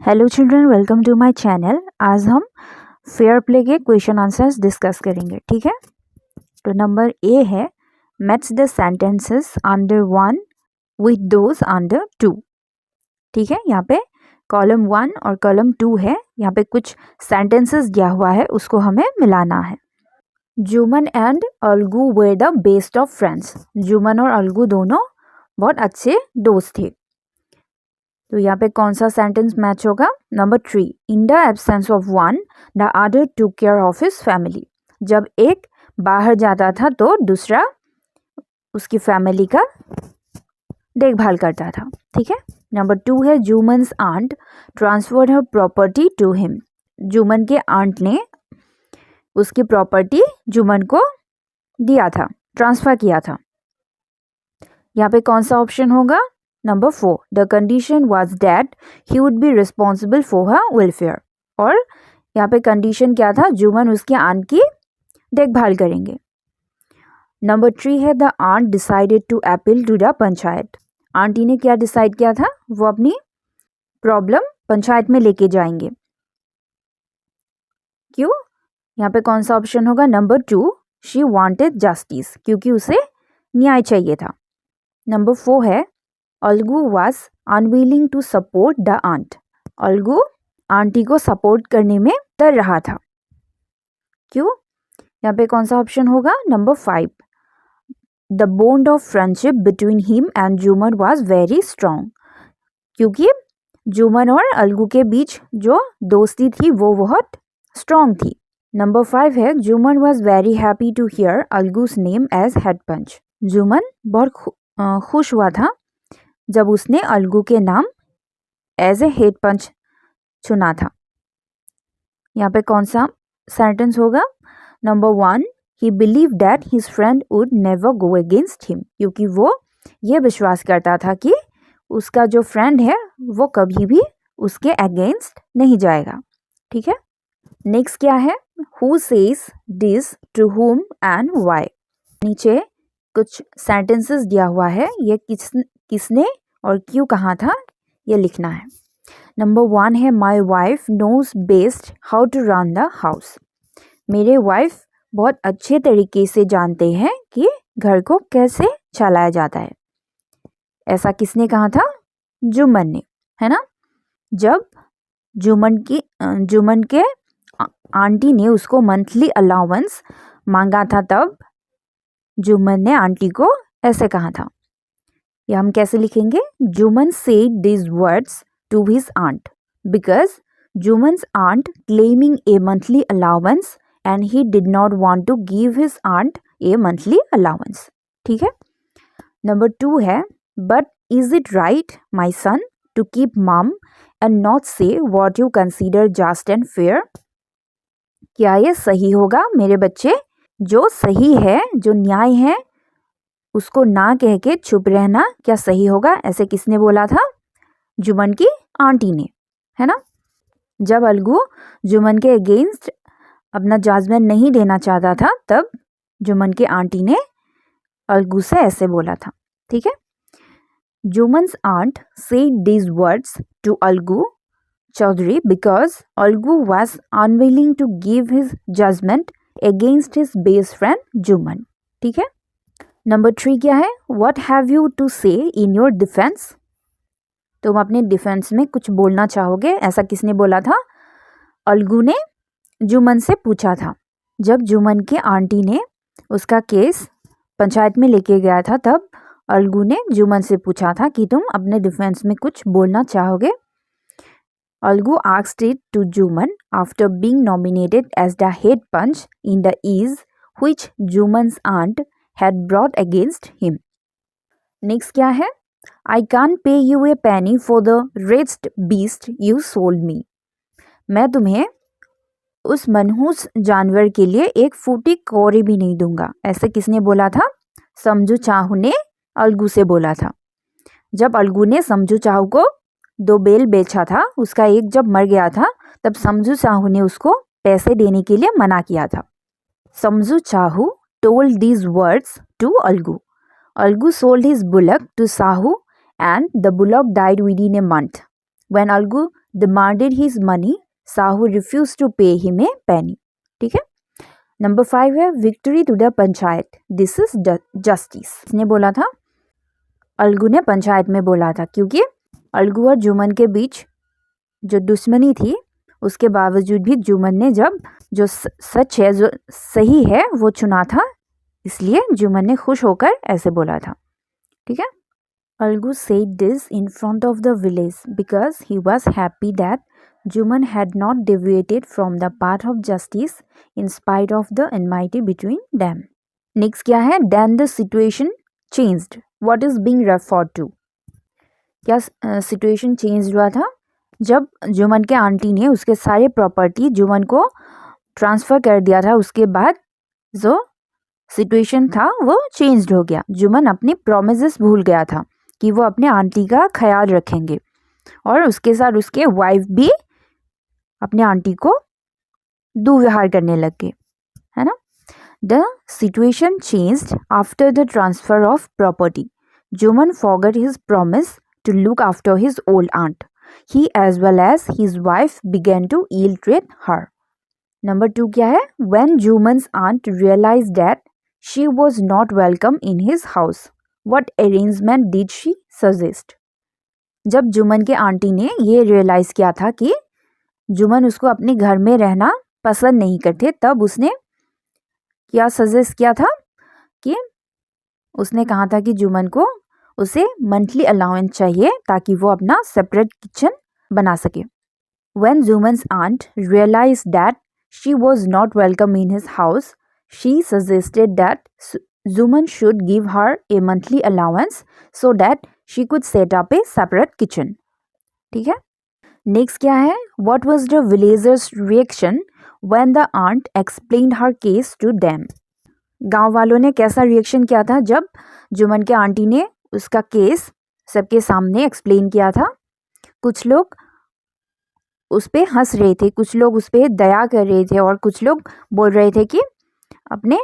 Hello children, welcome to my channel. आज हम fair play के क्वेश्चन आंसर्स डिस्कस करेंगे, ठीक है। तो नंबर ए है match the sentences under 1 with those under 2। ठीक है, यहाँ पे कॉलम 1 और कॉलम 2 है। यहाँ पे कुछ सेंटेंसेस दिया हुआ है, उसको हमें मिलाना है। Juman and Algu way the best of friends. Juman और अलगू दोनों बहुत अच्छे दोस्त थे। तो यहाँ पे कौन सा सेंटेंस मैच होगा? Number 3, in the absence of one the other took care of his family. जब एक बाहर जाता था तो दूसरा उसकी फैमिली का देखभाल करता था। ठीक है। नंबर 2 है Jumman's aunt transferred her property to him. Jumman के आंट ने उसकी प्रॉपर्टी जुमन को दिया था, ट्रांसफर किया था। यहाँ पे कौन सा ऑप्शन होगा? Number 4, the condition was that he would be responsible for her welfare. और यहाँ पे कंडीशन क्या था? जुमन उसकी आंट की देखभाल करेंगे। नंबर 3 है the aunt decided to appeal to the panchayat. Aunty ने क्या डिसाइड किया था? वो अपनी प्रॉब्लम पंचायत में लेके जाएंगे। क्यों? यहाँ पे कौन सा ऑप्शन होगा? नंबर 2, शी वांटेड जस्टिस, क्योंकि उसे न्याय चाहिए था। नंबर 4 है Algu was unwilling to support the aunt। Algu aunty को सपोर्ट करने में डर रहा था। क्यों? यहाँ पे कौन सा ऑप्शन होगा? Number 5, the bond of friendship between him and Juman was very strong। क्योंकि जुमन और अलगू के बीच जो दोस्ती थी वो बहुत स्ट्रॉन्ग थी। नंबर 5 है Juman was very happy to hear अलगू's name as head punch। Juman बहुत खुश हुआ था जब उसने अलगू के नाम एज ए हेड पंच चुना था। यहाँ पे कौन सा सेंटेंस होगा? Number 1, he believe that his friend would never go against him. क्योंकि वो ये विश्वास करता था कि उसका जो फ्रेंड है वो कभी भी उसके अगेंस्ट नहीं जाएगा। ठीक है। नेक्स्ट क्या है? Who says this to whom and why. नीचे कुछ सेंटेंसेस दिया हुआ है, ये किसने और क्यों कहा था ये लिखना है। नंबर 1 है my wife knows best how to run the house. मेरे वाइफ बहुत अच्छे तरीके से जानते हैं कि घर को कैसे चलाया जाता है। ऐसा किसने कहा था? जुमन ने, है ना। जब जुमन के आंटी ने उसको मंथली अलाउंस मांगा था तब जुमन ने आंटी को ऐसे कहा था। या हम कैसे लिखेंगे? Jumman said this words to his aunt because Jumman's aunt claiming a monthly allowance and he did not want to give his aunt a monthly allowance. ठीक है। नंबर 2 है but is it right my son to keep mum and not say what you consider just and fair. क्या ये सही होगा मेरे बच्चे? जो सही है, जो न्याय है, उसको ना कह के चुप रहना क्या सही होगा? ऐसे किसने बोला था? जुमन की आंटी ने, है ना। जब अलगू जुमन के अगेंस्ट अपना जजमेंट नहीं देना चाहता था तब जुमन की आंटी ने अलगू से ऐसे बोला था। ठीक है। Jumman's aunt said these words to Algu Chaudhary because Algu was unwilling to give his judgment against his best friend Juman. ठीक है। नंबर 3 क्या है? What have you to say in your defense? तुम अपने डिफेंस में कुछ बोलना चाहोगे, ऐसा किसने बोला था? अलगू ने जुमन से पूछा था। जब जुमन की आंटी ने उसका केस पंचायत में लेके गया था तब अलगू ने जुमन से पूछा था कि तुम अपने डिफेंस में कुछ बोलना चाहोगे। Algu asked it to Juman after being nominated as the head punch in the ease which Juman's aunt had brought against him. Next क्या है? I can't pay you a penny for the wretched beast you sold me. मैं तुम्हें उस मनहूस जानवर के लिए एक फूटी कौड़ी भी नहीं दूंगा। ऐसे किसने बोला था? समझू चाहू ने अलगू से बोला था। जब अलगू ने समझू चाहू को 2 बैल बेचा था, उसका एक जब मर गया था तब समझू चाहू ने उसको पैसे देने के लिए मना किया था। समझू चाहू told these words to Algu. Algu sold his bullock to Sahu and the bullock died within a month. When Algu demanded his money. Sahu refused to pay him a penny. ठीक है। नंबर 5 है victory to the panchayat. This is justice. इसने बोला था, अलगू ने पंचायत में बोला था, क्योंकि अलगू और जुमन के बीच जो दुश्मनी थी उसके बावजूद भी जुमन ने जब जो सच है, जो सही है वो चुना था, इसलिए जुमन ने खुश होकर ऐसे बोला था। ठीक है। Algu said this in front of the village because he was happy that Juman had not deviated from the path of justice in spite of the enmity between them. Next क्या है? Then the situation changed. What is being referred to? क्या situation changed हुआ था? जब जुमन के aunty ने उसके सारे प्रॉपर्टी जुमन को ट्रांसफ़र कर दिया था, उसके बाद जो सिचुएशन था वो चेंज्ड हो गया। जुमन अपनी प्रोमिसेस भूल गया था कि वो अपने आंटी का ख्याल रखेंगे, और उसके साथ उसके वाइफ भी अपने आंटी को दुर्व्यवहार करने लग गए, है ना। The situation changed after the transfer of property. Jumman forgot his promise to look after his old aunt. He as well as his wife began to ill-treat her. Number 2 क्या है? When Juman's aunt realized that she was not welcome in his house, what arrangement did she suggest? जब जुमन के aunty ने ये realise किया था कि जुमन उसको अपने घर में रहना पसंद नहीं करते, तब उसने क्या सजेस्ट किया था कि उसने कहा था कि जुमन को उसे मंथली अलाउंस चाहिए ताकि वो अपना सेपरेट किचन बना सके. When Juman's aunt realized that she was not welcome in his house, she suggested that Juman should give her a monthly allowance so that she could set up a separate kitchen. ठीक है. Next क्या है? What was the villagers' reaction when the aunt explained her case to them? गांव वालों ने कैसा reaction किया था जब जुमन के आंटी ने उसका केस सबके सामने एक्सप्लेन किया था? कुछ लोग उस पर हंस रहे थे, कुछ लोग उस पर दया कर रहे थे, और कुछ लोग बोल रहे थे कि अपने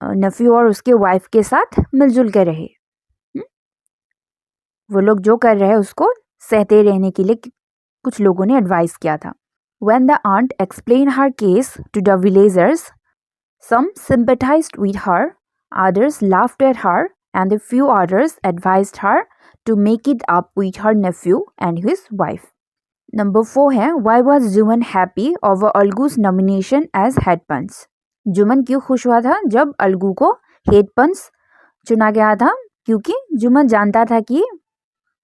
नेफ्यू और उसके वाइफ के साथ मिलजुल कर रहे। वो लोग जो कर रहे हैं उसको सहते रहने के लिए कुछ लोगों ने एडवाइस किया था। When the aunt explained her case to the villagers, some sympathized with her, others laughed at her, and a few others advised her to make it up with her nephew and his wife. Number 4 है Why was Juman happy over Algu's nomination as head punch? Juman क्यों खुश हुआ था जब अलगू को head पंच चुना गया था? क्योंकि जुमन जानता था कि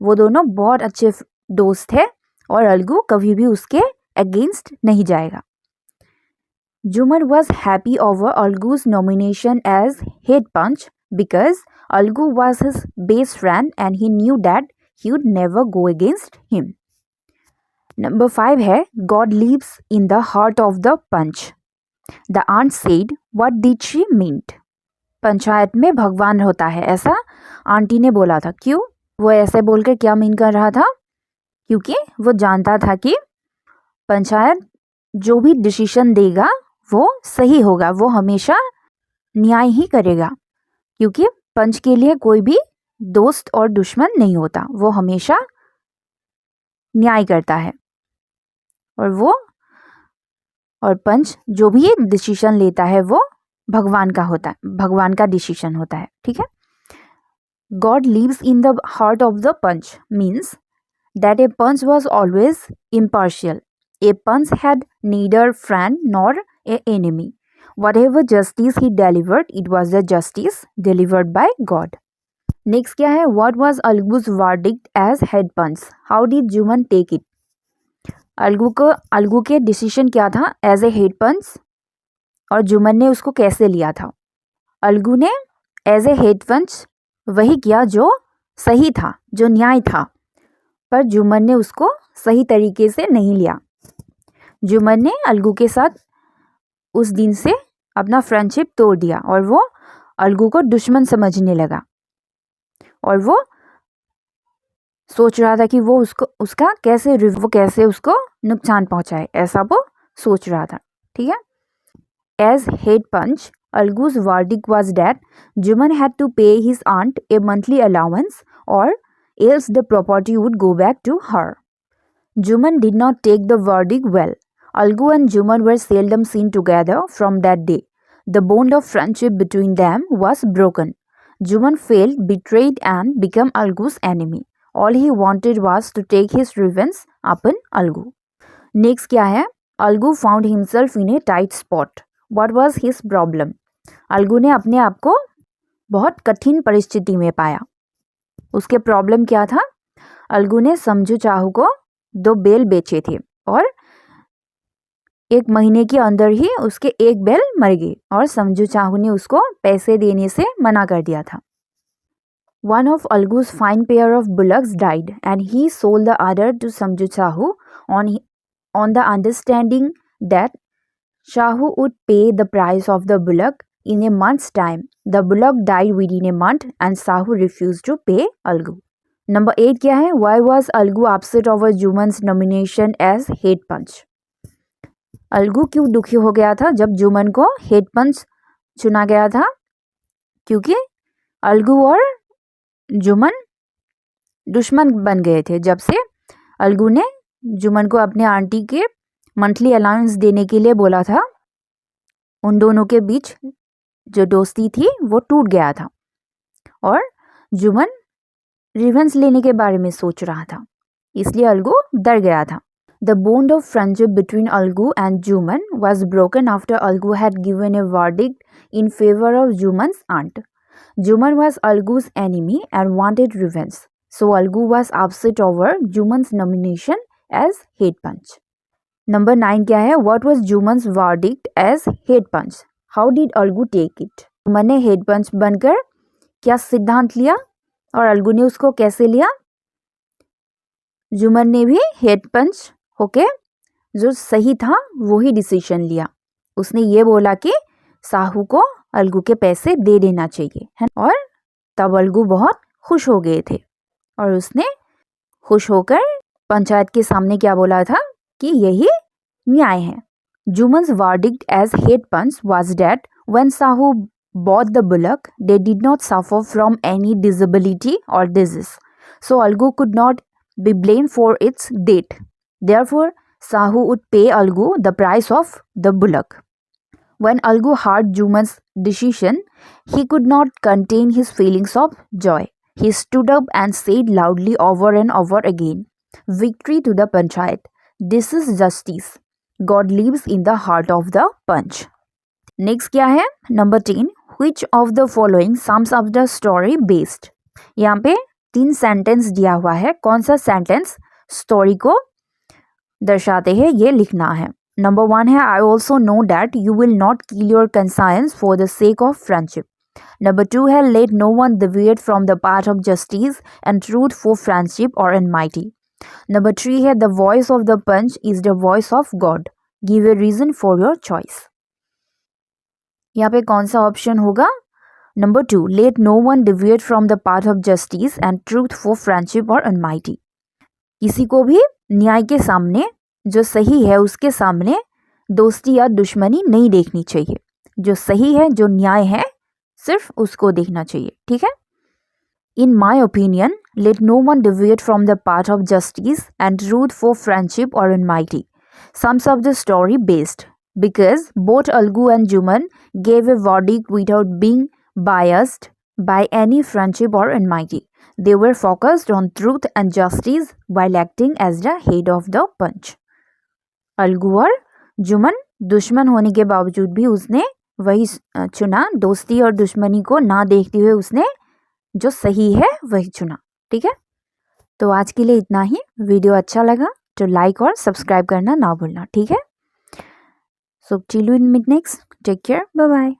वो दोनों बहुत अच्छे दोस्त थे और अलगू कभी भी उसके अगेंस्ट नहीं जाएगा. Juman was happy over Algu's nomination as head punch because Algu was his best friend and he knew that he would never go against him. Number 5 है God lives in the heart of the punch. The aunt said, what did she mean? Panchayat में भगवान होता है, ऐसा aunty ने बोला था. क्यों? वो ऐसे बोलकर क्या मीन कर रहा था? क्योंकि वो जानता था कि पंचायत जो भी डिसीजन देगा वो सही होगा, वो हमेशा न्याय ही करेगा, क्योंकि पंच के लिए कोई भी दोस्त और दुश्मन नहीं होता, वो हमेशा न्याय करता है, और पंच जो भी डिसीजन लेता है वो भगवान का होता है, भगवान का डिसीजन होता है. ठीक है. God lives in the heart of the punch means that a punch was always impartial. A punch had neither friend nor an enemy. Whatever justice he delivered, it was the justice delivered by God. Next क्या है? What was Algu's verdict as head punch? How did Juman take it? Algu के decision क्या था as a head पंच, और जुमन ने उसको कैसे लिया था? अलगू ने एज ए हेड पंच वही किया जो सही था, जो न्याय था, पर जुमन ने उसको सही तरीके से नहीं लिया. जुमन ने अलगू के साथ उस दिन से अपना फ्रेंडशिप तोड़ दिया और वो अलगू को दुश्मन समझने लगा, और वो सोच रहा था कि वो उसका कैसे उसको नुकसान पहुंचाए, ऐसा वो सोच रहा था. ठीक है. As head panch, Algu's verdict was that Juman had to pay his aunt a monthly allowance or else the property would go back to her. Juman did not take the verdict well. Algu and Juman were seldom seen together from that day. The bond of friendship between them was broken. Juman felt betrayed and became Algu's enemy. All he wanted was to take his revenge upon Algu. Next क्या है? Algu found himself in a tight spot. What was his problem? Algu ने अपने आप को बहुत कठिन परिस्थिति में पाया. उसके प्रॉब्लम क्या था? अलगू ने समझू चाहू को 2 बैल बेचे थे और 1 महीने के अंदर ही उसके 1 बैल मर गई और समझू चाहू ने उसको पैसे देने से मना कर दिया था. One of Algu's fine pair of bullocks died and he sold the other to Samju Chahu on the understanding that Shahu would pay the price of the bullock in a month's time. The bullock died within a month and Shahu refused to pay Algu. Number 8 क्या है? Why was Algu upset over Juman's nomination as head punch? Algu क्यों दुखी हो गया था जब जुमन को head पंच चुना गया था? क्योंकि अलगू और जुमन दुश्मन बन गए थे जब से अलगू ने जुमन को अपने आंटी के मंथली अलाउंस देने के लिए बोला था. उन दोनों के बीच जो दोस्ती थी वो टूट गया था और जुमन रिवेंज लेने के बारे में सोच रहा था, इसलिए अलगू डर गया था. The bond of friendship between Algu and Juman was broken after Algu had given a verdict in favor of Juman's aunt. Juman was Algu's enemy and wanted revenge, so Algu was upset over Juman's nomination as head punch. Number 9 क्या है? What was Juman's verdict as head punch? How did Algu take it? Juman ने head पंच बनकर क्या सिद्धांत लिया और अलगू ने उसको कैसे लिया? जुमन ने भी हेड पंच होके जो सही था वो ही डिसीजन लिया. उसने ये बोला कि साहू को अलगू के पैसे दे देना चाहिए है और तब अलगू बहुत खुश हो गए थे और उसने खुश होकर पंचायत के सामने क्या बोला था कि यही न्याय है. Jumman's verdict as head panch was that when Sahu bought the bullock, they did not suffer from any disability or disease, so Algu could not be blamed for its death. Therefore, Sahu would pay Algu the price of the bullock. When Algu heard Juman's decision, he could not contain his feelings of joy. He stood up and said loudly over and over again, "Victory to the Panchayat! This is justice. God lives in the heart of the Panch." Next क्या है? Number 10. Which of the following sums up the story best? यहाँ पे 3 sentence दिया हुआ है. कौन सा sentence story को दर्शाते हैं ये लिखना है. Number 1 है I also know that you will not kill your conscience for the sake of friendship. Number 2 है let no one deviate from the path of justice and truth for friendship or enmity. Number 3 है the voice of the punch is the voice of God. Give a reason for your choice. यहाँ पे कौन सा option होगा? Number 2 let no one deviate from the path of justice and truth for friendship or enmity. किसी को भी न्याय के सामने जो सही है उसके सामने दोस्ती या दुश्मनी नहीं देखनी चाहिए. जो सही है जो न्याय है सिर्फ उसको देखना चाहिए. ठीक है. In my opinion, let no one deviate from the path of justice and truth for friendship or enmity. Sums up the story best. Because both Algu and Juman gave a verdict without being biased by any friendship or enmity. They were focused on truth and justice while acting as the head of the punch. Algu और जुमन दुश्मन होने के बावजूद भी उसने वही चुना. दोस्ती और दुश्मनी को ना देखते हुए उसने जो सही है वही चुना. ठीक है. तो आज के लिए इतना ही. वीडियो अच्छा लगा तो लाइक और सब्सक्राइब करना ना भूलना. ठीक है. So till we meet next, take care, bye bye.